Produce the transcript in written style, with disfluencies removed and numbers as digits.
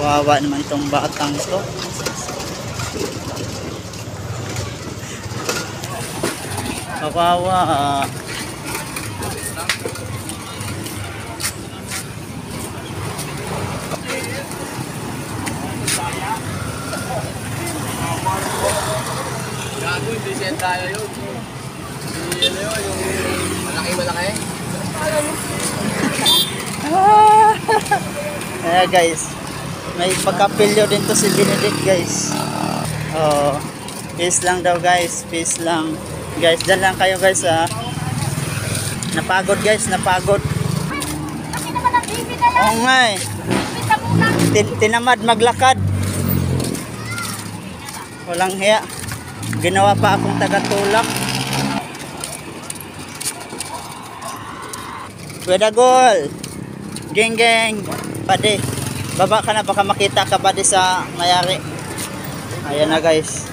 Kawawa naman itong batang to. Kawawa. Gago, hindi siya tayo yun. Hindi yun yung malaki-malaki. Ayan guys, may pagkapilyo din to si Benedict guys. Oh, peace lang daw guys, peace lang. Guys, dyan lang kayo guys ha. Napagod guys, napagod. Kasi naman ang baby na yan. Oo nga eh. Kita muna. Tinamad maglakad. Walang hiya. Ginawa pa akong tagatulak. Wedagol. Geng geng. Pade. Baba ka na, baka makita ka pade sa mayari. Ayan na guys.